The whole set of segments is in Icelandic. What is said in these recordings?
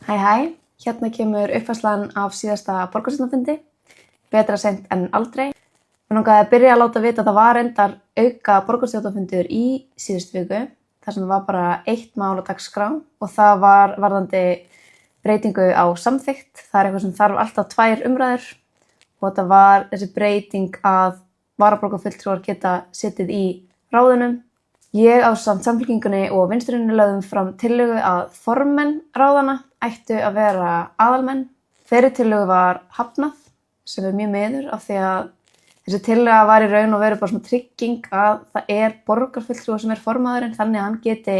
Hæ, hérna kemur uppfærslan af síðasta borgarstjórnarfundi, betra seint en aldrei. Mér langaði að byrja að láta vita að það var reyndar auka borgarstjórnarfundur í síðustu viku, þar sem það var bara 1 mál á dagskrá og það var varðandi breytingu á samþykkt. Það er eitthvað sem þarf alltaf 2 umræður og þetta var þessi breyting að varaborgarfulltrúar geta setið í ráðunum. Ég ásamt Samfylkingunni og Vinstrinni lögðum fram tillögu að formenn ráðanna ættu að vera aðalmenn. Þeirri tillögu var hafnað, sem mjög miður af því að þessi tillaga var í raun og veru bara svona trygging að það er borgarfulltrúi sem er formaðurinn, þannig að hann geti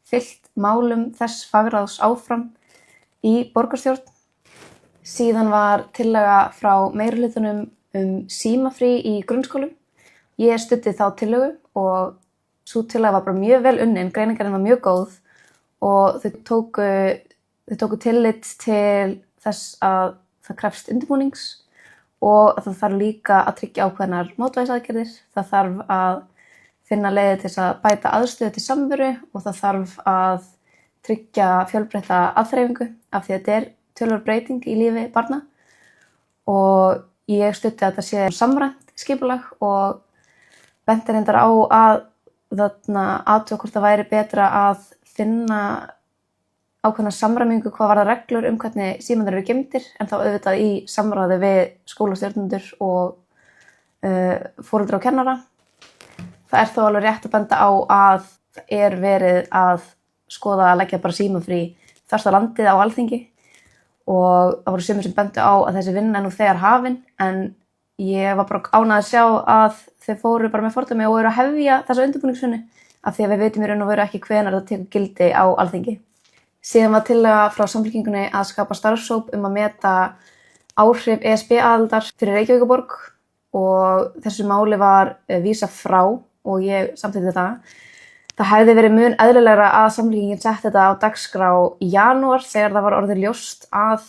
fylgt málum þess fagráðs áfram í borgarstjórn. Síðan var tillaga frá meirihlutanum símafrí í grunnskólum. Ég studdi þá tillögu og sú tillaga var bara mjög vel unnin, greinargerðin var mjög góð og þau tóku tillit til þess að það krefst undirbúnings og að það þarf líka að tryggja ákveðnar mótvægisaðgerðir. Það þarf að finna leiðir til þess að bæta aðstöðu til samveru og það þarf að tryggja fjölbreytta aðþreifingu af því að þetta er töluverð breyting í lífi barna og ég studdi að þetta sé samræmt skipulag og benti reyndar á að athuga hvort það væri betra að finna ákveðna samræmingu hvað varðar reglur hvernig símarnir eru geymdir en þá auðvitað í samráði við skólastjórnendur og foreldra og kennara. Það er þó alveg rétt að benda á að það er verið að skoða að leggja bara símafrí þvert á landið á Alþingi og það voru sumir sem bentu á að þessi vinna er nú þegar hafin en ég var bara ánægð að sjá að þau fóru bara með fordæmi og eru að hefja þessa undirbúningsvinnu af því að við vitum í raun og veru ekki hvenær það tekur gildi á Alþingi. Síðan var tillaga frá Samfylkingunni að skapa starfshóp að meta áhrif ESB-aðildar fyrir Reykjavíkurborg og þessu máli var vísað frá og ég samþykkti þetta. Það hefði verið mun eðlilegra að Samfylkingin sett þetta á dagskrá í janúar þegar það var orðið ljóst að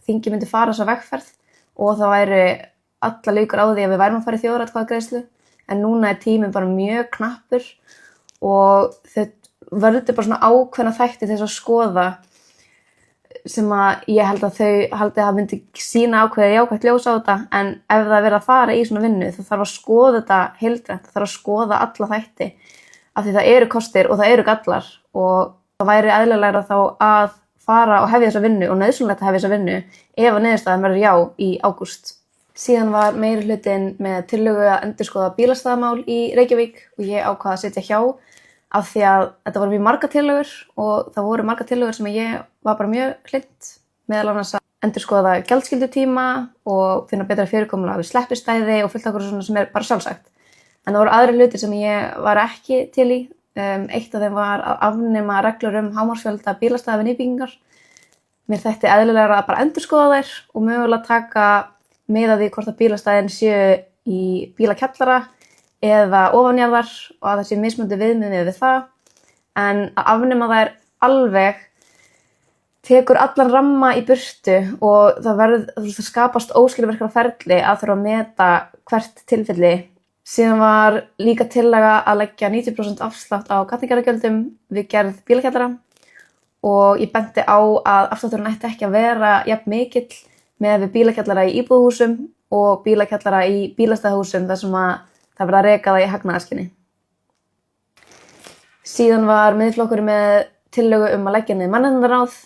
þingið myndi fara þessa vegferð og það væri alla líkur á því að við værum að fara í þjóðaratkvæðagreiðslu en núna er tíminn bara mjög knappur og þau verður bara svona ákveðna þætti til þess að skoða sem að ég held að þau haldi að myndi sína ákveðið jákvætt ljós á þetta en ef það er verið að fara í svona vinnu þá þarf að skoða þetta heildrænt, það þarf að skoða alla þætti af því það eru kostir og það eru gallar og það væri eðlilegra þá að fara og hefja þessa vinnu og nauðsynlegt að hefja þessa vinnu ef að niðurstaðan verður já í ágúst. Síðan var meirihlutinn með tillögu að endurskoða bílastæðamál í Reykjavík og ég ákvað að sitja hjá af því að þetta voru mjög margar tillögur og það voru margar tillögur sem ég var bara mjög hlynnt meðal annars að endurskoða gjaldskyldutíma og finna betra fyrirkomulag við sleppistæði og fullt okkur svona sem er bara sjálfsagt. En það voru aðrir hlutir sem ég var ekki til í. Eitt af þeim var að afnema reglur hámarksfjölda bílastæða við nýbyggingar. Mér þætti eðlilegra að bara endurskoða þær og mögulega taka mið af því hvort að bílastæðin séu í bílakjallara eða ofanjarðar og að það sé mismunandi viðmiðið við það. En að afnema þær alveg tekur allan ramma í burtu og það skapast óskilvirkara ferli að þurfa að meta hvert tilfelli. Síðan var líka tillaga að leggja 90% afslátt á gatnagerðargjöldum við gerð bílakjallara og ég benti á að afslátturinn ætti ekki að vera jafn mikill með við bílakjallara í íbúðarhúsum og bílakjallara í bílastæðahúsum þar sem að það verða að reka það í hagnaðarskyni. Síðan var Miðflokkurinn með tillögu að leggja niður mannréttindaráð.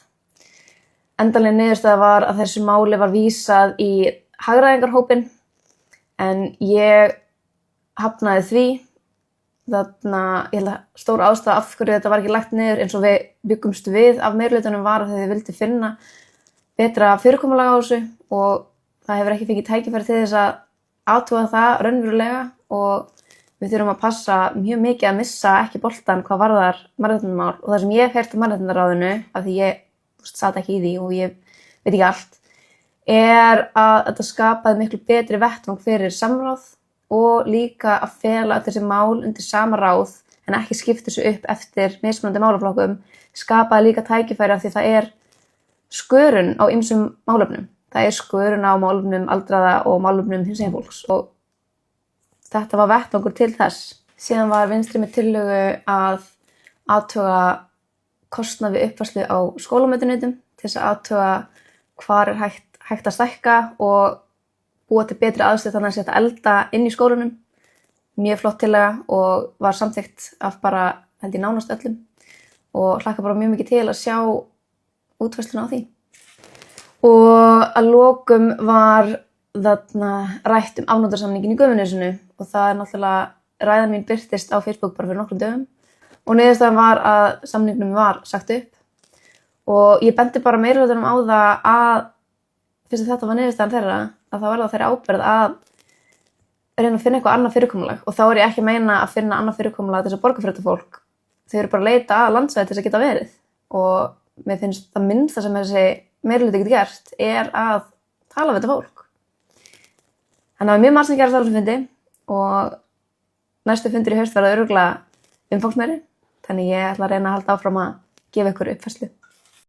Endanleg niðurstaða var að þessu máli var vísað í hagræðingarhópinn en ég hafnaði því. Ég held að stór ástæða af hverju þetta var ekki lagt niður eins og við byggumst við af meirihlutanum var að þau vildi finna betra fyrirkomulag á þessu og það hefur ekki fengið tækifæri til þess að athuga það raunverulega og við þurfum að passa mjög mikið að missa ekki boltan hvað varðar mannréttindamál og það sem ég hef heyrt mannréttindaráðinu af því ég sat ekki í því og ég veit ekki allt er að þetta skapaði miklu betri vettvang fyrir samráð og líka að fela öll þessi mál undir sama ráð en ekki skipta þessu upp eftir mismunandi málaflokkum skapaði líka tækifæri af því það er skörun á ýmsum málefnum. Það er skörun á málefnum aldraða og málefnum hinsegin fólks og þetta var vettvangur til þess. Síðan var Vinstri með tillögu að athuga kostnað við uppfærslu á skólamötuneyti til þess að athuga hvar hægt að stækka og búa til betri aðstöðu þannig að sé hægt að elda inn í skólanum. Mjög flott tillaga og var samþykkt af bara held ég nánast öllum og hlakka bara mjög mikið til að sjá útfærsluna á því. Og að lokum var þarna rætt afnotasamninginn í Gufunesinu og það náttúrulega ræðan mín birtist á Facebook bara fyrir nokkrum dögum og niðurstaðan var að samningnum var sagt upp og ég benti bara meirihlutanum á það að fyrst að þetta var niðurstaðan þeirra að það var það þeirra ábyrgð að reyna að finna eitthvað annað fyrirkomulag og þá er ég ekki að meina að finna annað fyrirkomulag til þess að borgarfréttafólk. Þau eru bara að leita að landsvæði til þess að geta verið og mér finnst það minnsta sem þessi meirihluti getur gert er að tala við þetta fólk. Þannig að það var mjög margt sem gerast á þessum fundi og næstu fundur í haust verða örugglega umfangsmeiri þannig ég ætla að reyna að halda áfram að gefa ykkur uppfærslu.